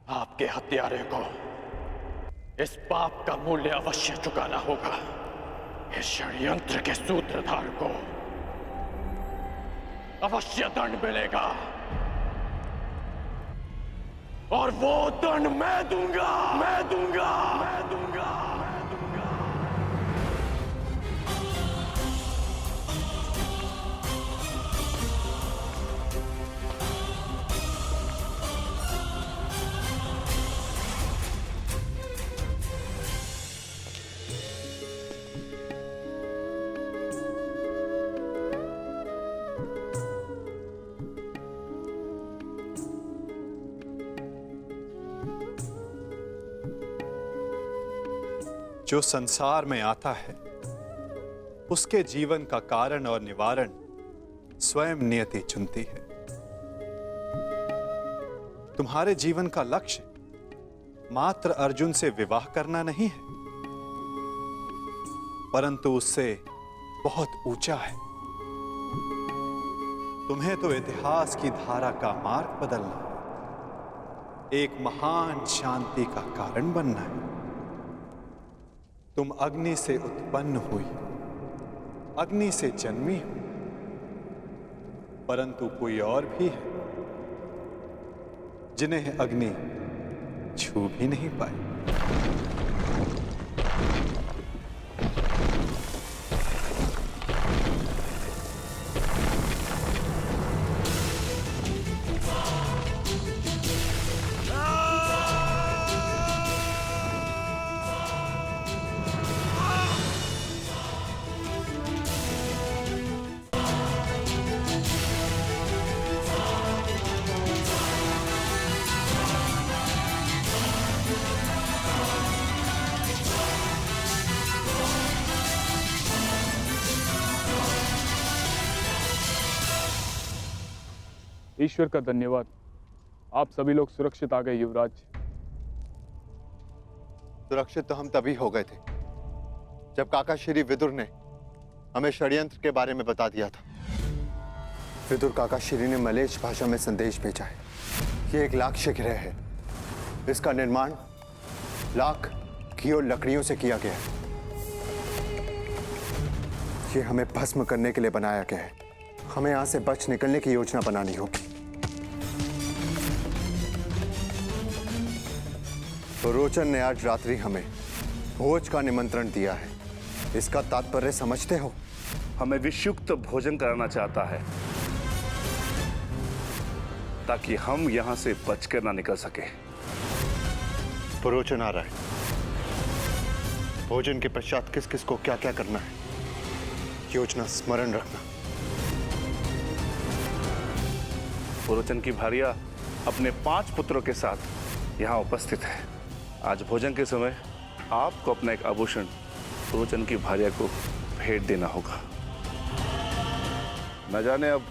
आपके हत्यारे को इस पाप का मूल्य अवश्य चुकाना होगा। इस षड्यंत्र के सूत्रधार को अवश्य दंड मिलेगा, और वो दंड मैं दूंगा, मैं दूंगा, मैं दूंगा, मैं दूंगा। जो संसार में आता है उसके जीवन का कारण और निवारण स्वयं नियति चुनती है। तुम्हारे जीवन का लक्ष्य मात्र अर्जुन से विवाह करना नहीं है, परंतु उससे बहुत ऊंचा है। तुम्हें तो इतिहास की धारा का मार्ग बदलना, एक महान शांति का कारण बनना है। तुम अग्नि से उत्पन्न हुई, अग्नि से जन्मी हो, परंतु कोई और भी है जिन्हें अग्नि छू भी नहीं पाई। ईश्वर का धन्यवाद, आप सभी लोग सुरक्षित आ गए युवराज। सुरक्षित तो हम तभी हो गए थे जब काका श्री विदुर ने हमें षड्यंत्र के बारे में बता दिया था। विदुर काका श्री ने मलेच्छ भाषा में संदेश भेजा है। ये एक लाक्ष्य गृह है। इसका निर्माण लाख घी और लकड़ियों से किया गया है। ये हमें भस्म करने के लिए बनाया गया है। हमें यहां से बच निकलने की योजना बनानी होगी। तो रोचन ने आज रात्रि हमें भोज का निमंत्रण दिया है। इसका तात्पर्य समझते हो? हमें विषयुक्त भोजन कराना चाहता है ताकि हम यहां से बचकर ना निकल सके। रोचन आ रहा है। भोजन के पश्चात किस किस को क्या क्या करना है, योजना स्मरण रखना। पुरोचन की भार्या अपने 5 पुत्रों के साथ यहाँ उपस्थित है। आज भोजन के समय आपको अपना एक आभूषण पुरोचन की भार्या को भेंट देना होगा। न जाने अब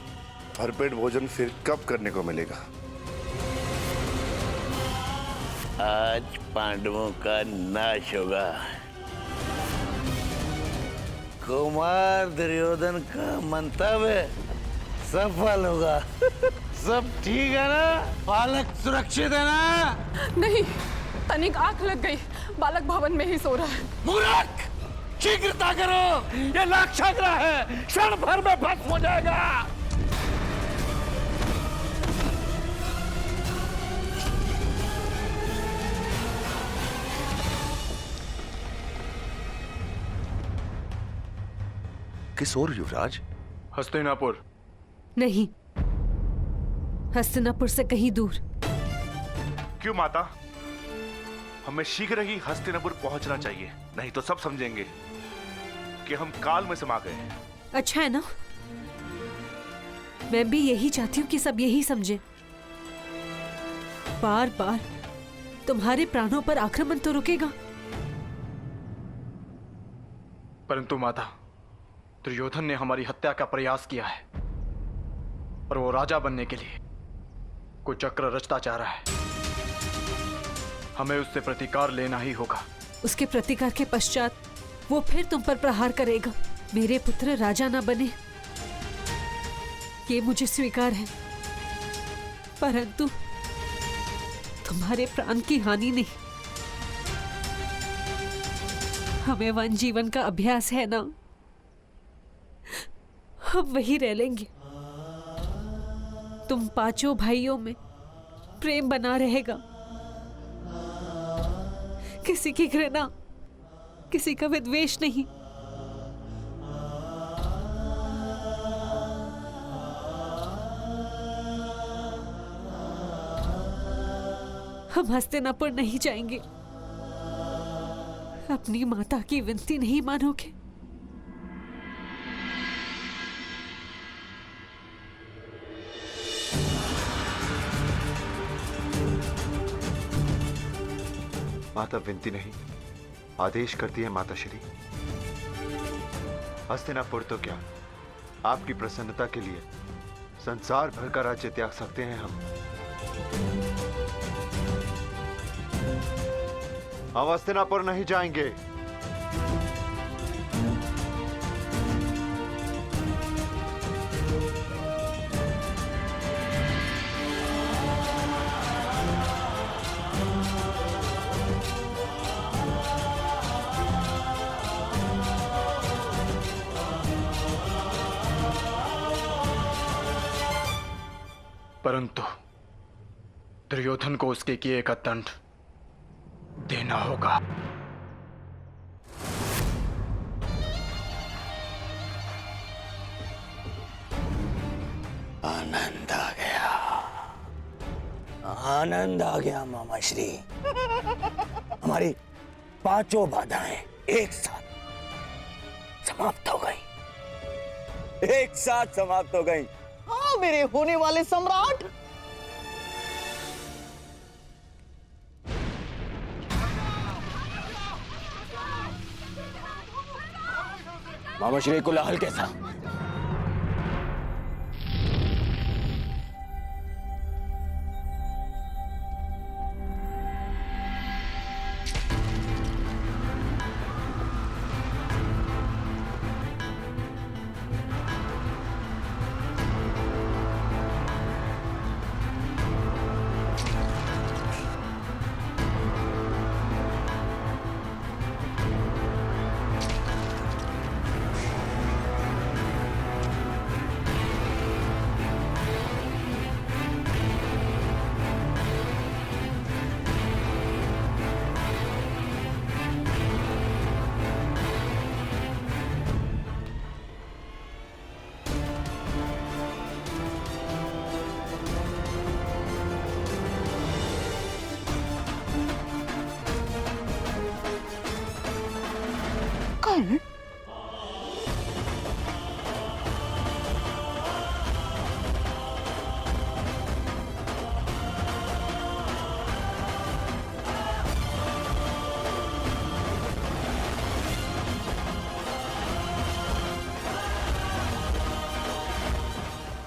भरपेट भोजन फिर कब करने को मिलेगा। आज पांडवों का नाश होगा। कुमार दुर्योधन का मंतव्य सफल होगा। सब ठीक है ना? बालक सुरक्षित है ना? नहीं, तनिक आंख लग गई। बालक भवन में ही सो रहा है। मूर्ख! शीघ्रता करो, ये लाक्षाग्रह है, क्षण भर में भस्म हो जाएगा। किस ओर युवराज? हस्तिनापुर। नहीं, हस्तिनापुर से कहीं दूर। क्यों माता? हमें शीघ्र ही हस्तिनापुर पहुंचना चाहिए, नहीं तो सब समझेंगे कि हम काल में समा गए हैं। अच्छा है ना, मैं भी यही चाहती हूँ कि सब यही समझे। बार बार तुम्हारे प्राणों पर आक्रमण तो रुकेगा। परंतु माता, दुर्योधन ने हमारी हत्या का प्रयास किया है और वो राजा बनने के लिए कोई चक्र रचता जा रहा है। हमें उससे प्रतिकार लेना ही होगा। उसके प्रतिकार के पश्चात वो फिर तुम पर प्रहार करेगा। मेरे पुत्र राजा ना बने, ये मुझे स्वीकार है, तुम्हारे प्राण की हानि नहीं। हमें वन जीवन का अभ्यास है ना, हम वही रह लेंगे। तुम पांचों भाइयों में प्रेम बना रहेगा, किसी की घृणा, किसी का विद्वेष नहीं। हम हस्तिनापुर नहीं जाएंगे। अपनी माता की विनती नहीं मानोगे? माता विनती नहीं, आदेश करती है माता श्री। हस्तिनापुर तो क्या, आपकी प्रसन्नता के लिए संसार भर का राज्य त्याग सकते हैं हम हस्तिनापुर नहीं जाएंगे। परंतु दुर्योधन को उसके किए का दंड देना होगा। आनंद आ गया, आनंद आ गया मामा श्री। हमारी पांचों बाधाएं एक साथ समाप्त हो गई, एक साथ समाप्त हो गई। हाँ मेरे होने वाले सम्राट। मामा श्री कोलाहल कैसा?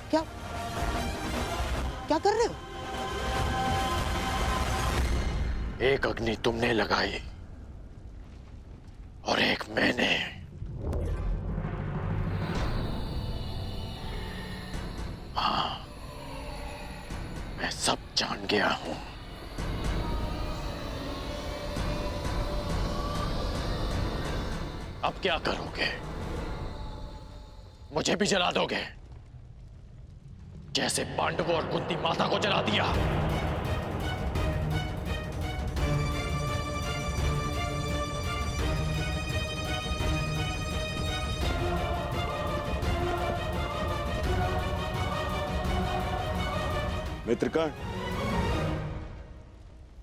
क्या क्या कर रहे हो? एक अग्नि तुमने लगाई और एक मैंने। हाँ, मैं सब जान गया हूं। अब क्या करोगे? मुझे भी जला दोगे जैसे पांडवों और कुंती माता को जला दिया? मित्रकर्ण,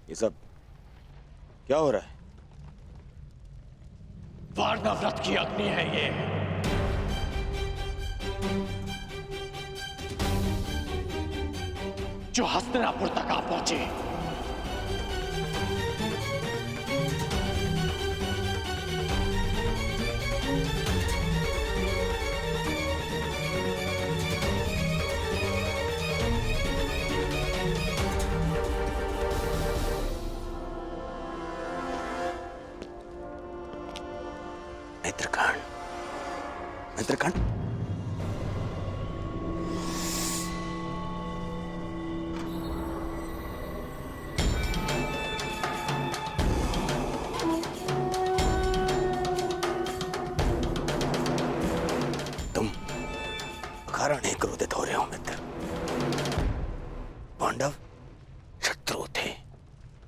ये सब क्या हो रहा है? वारणाव्रत की अग्नि है ये। जो हस्तिनापुर तक आ पहुंचे। मित्रकर्ण, मित्रकर्ण,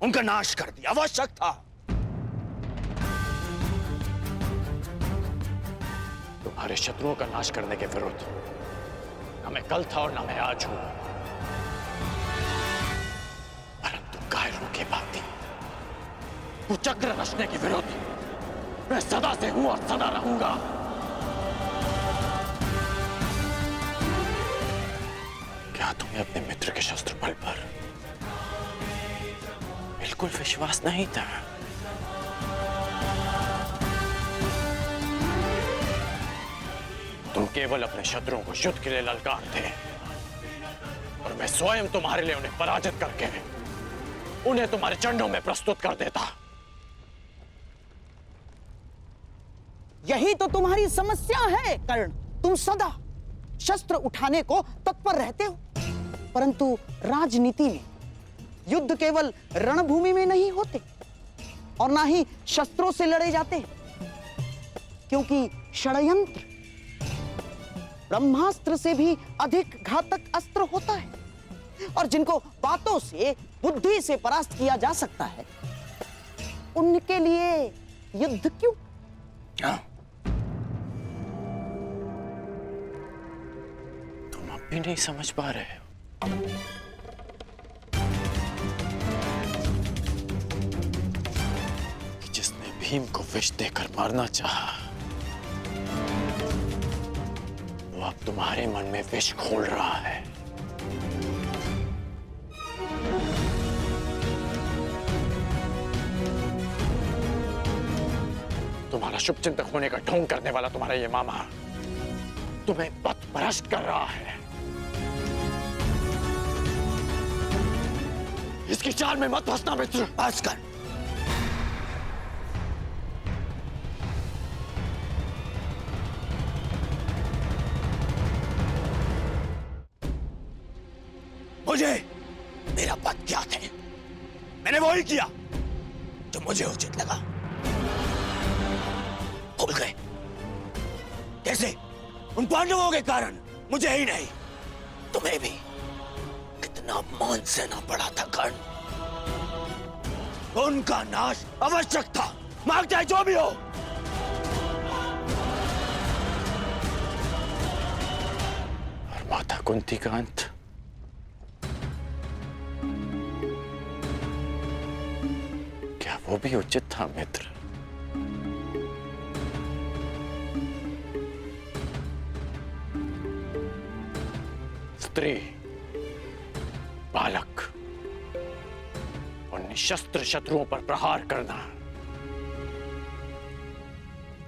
उनका नाश कर दिया, आवश्यक था। तुम्हारे शत्रुओं का नाश करने के विरुद्ध न मैं कल था और न मैं आज हूं, परंतु कायरों की भांति कुचक्र रचने के विरुद्ध मैं सदा से हूं और सदा रहूंगा। क्या तुम्हें अपने मित्र के शस्त्र बल पर बिल्कुल विश्वास नहीं था? तुम केवल अपने शत्रुओं को युद्ध के लिए ललकारते और मैं स्वयं तुम्हारे लिए उन्हें पराजित करके उन्हें तुम्हारे चरणों में प्रस्तुत कर देता। यही तो तुम्हारी समस्या है कर्ण। तुम सदा शस्त्र उठाने को तत्पर रहते हो, परंतु राजनीति में युद्ध केवल रणभूमि में नहीं होते और ना ही शस्त्रों से लड़े जाते, क्योंकि षड्यंत्र ब्रह्मास्त्र से भी अधिक घातक अस्त्र होता है, और जिनको बातों से बुद्धि से परास्त किया जा सकता है उनके लिए युद्ध क्यों? तुम अब भी नहीं समझ पा रहे हो? कि जिसने भीम को विष देकर मारना चाहा, वो अब तुम्हारे मन में विष घोल रहा है। तुम्हारा शुभचिंतक होने का ढोंग करने वाला तुम्हारा ये मामा तुम्हें पथभ्रष्ट कर रहा है। इसकी चाल में मत फंसना मित्र। आजकल मुझे मेरा पद ज्ञात है, मैंने वही किया जो मुझे उचित लगा। भूल गए कैसे? उन पांडवों के कारण मुझे ही नहीं तुम्हें भी कितना मान सहना पड़ा था कर्ण। उनका नाश आवश्यक था, मांग चाहे जो भी हो। और माता कुंती का अंत क्या वो भी उचित था मित्र? स्त्री, बालक और निशस्त्र शत्रुओं पर प्रहार करना,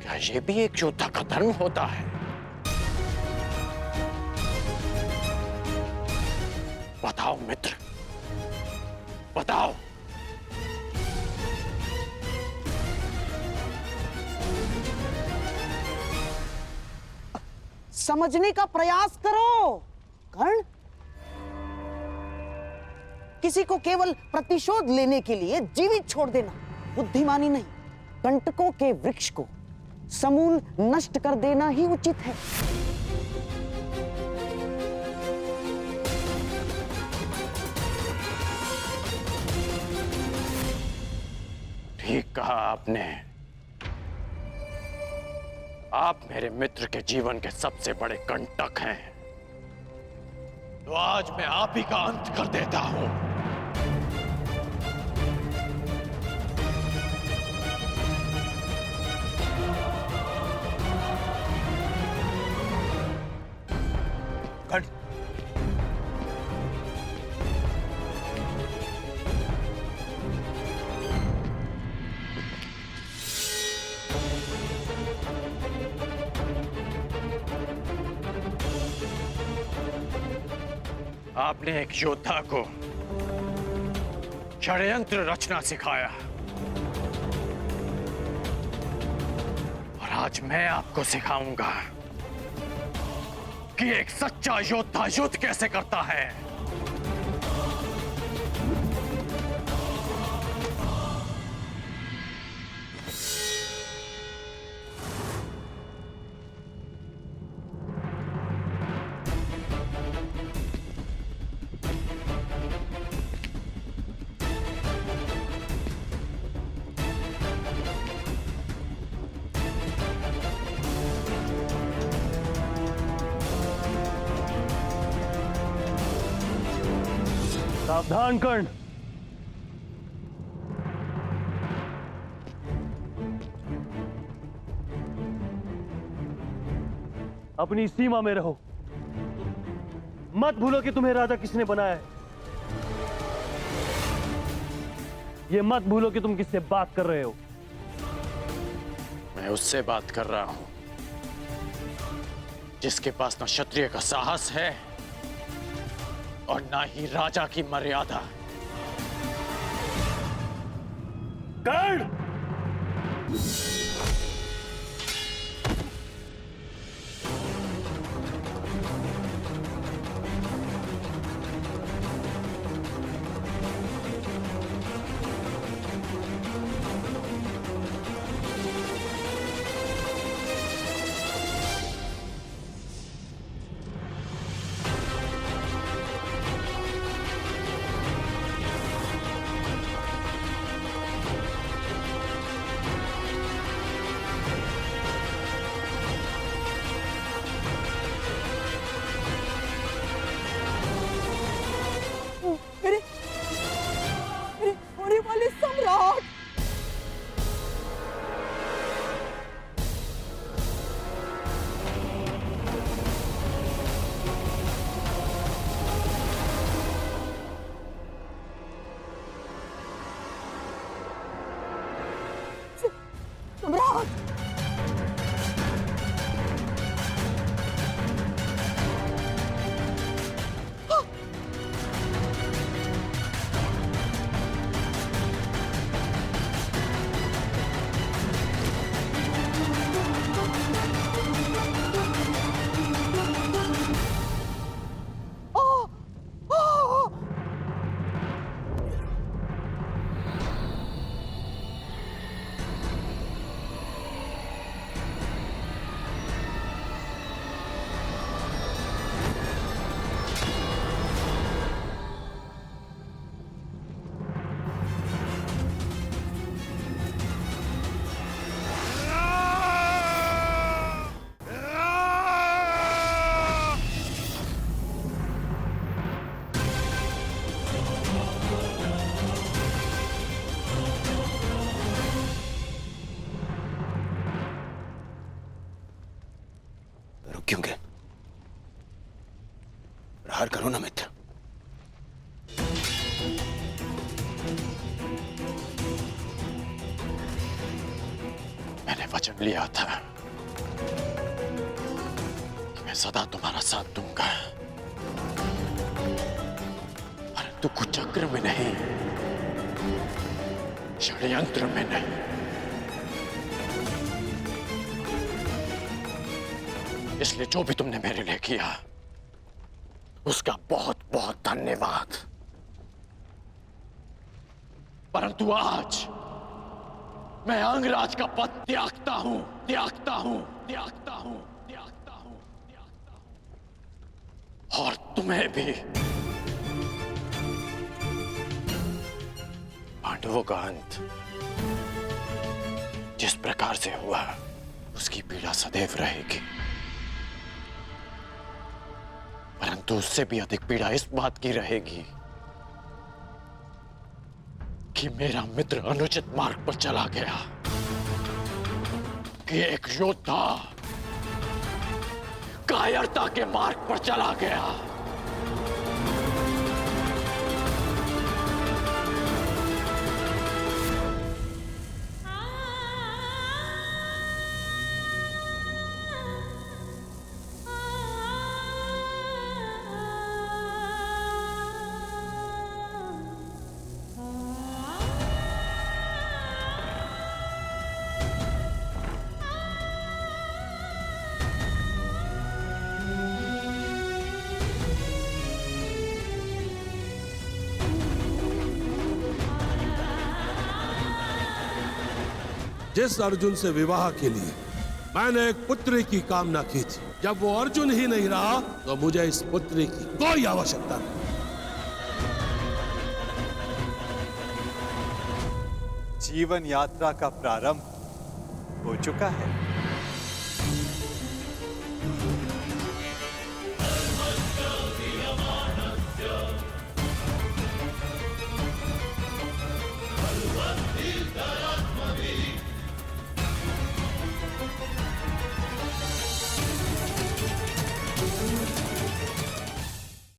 क्या ये भी एक योद्धा का धर्म होता है? बताओ मित्र, बताओ। समझने का प्रयास करो कर्ण। किसी को केवल प्रतिशोध लेने के लिए जीवित छोड़ देना बुद्धिमानी नहीं, कंटकों के वृक्ष को समूल नष्ट कर देना ही उचित है। ठीक कहा आपने। आप मेरे मित्र के जीवन के सबसे बड़े कंटक हैं, तो आज मैं आप ही का अंत कर देता हूं। आपने एक योद्धा को षड्यंत्र रचना सिखाया और आज मैं आपको सिखाऊंगा कि एक सच्चा योद्धा युद्ध कैसे करता है। सावधान कर्ण। अपनी सीमा में रहो। मत भूलो कि तुम्हें राजा किसने बनाया है। ये मत भूलो कि तुम किससे बात कर रहे हो। मैं उससे बात कर रहा हूं जिसके पास ना क्षत्रिय का साहस है और ना ही राजा की मर्यादा। कर्ण! मेरे होने वाले सम्राट। सम्राट। क्योंकि प्रहार करो ना मित्र। मैंने वचन लिया था कि मैं सदा तुम्हारा साथ दूंगा, परंतु कुचक्र में नहीं, षड्यंत्र में नहीं। इसलिए जो भी तुमने मेरे लिए किया उसका बहुत बहुत धन्यवाद। परंतु आज मैं अंगराज का पद त्यागता हूं, त्यागता हूं, त्यागता हूं, त्यागता हूं, त्यागता हूं। और तुम्हें भी। पांडवों का अंत जिस प्रकार से हुआ उसकी पीड़ा सदैव रहेगी, परंतु उससे भी अधिक पीड़ा इस बात की रहेगी कि मेरा मित्र अनुचित मार्ग पर चला गया, कि एक योद्धा कायरता के मार्ग पर चला गया। जिस अर्जुन से विवाह के लिए मैंने एक पुत्री की कामना की थी, जब वो अर्जुन ही नहीं रहा तो मुझे इस पुत्री की कोई आवश्यकता नहीं। जीवन यात्रा का प्रारंभ हो चुका है।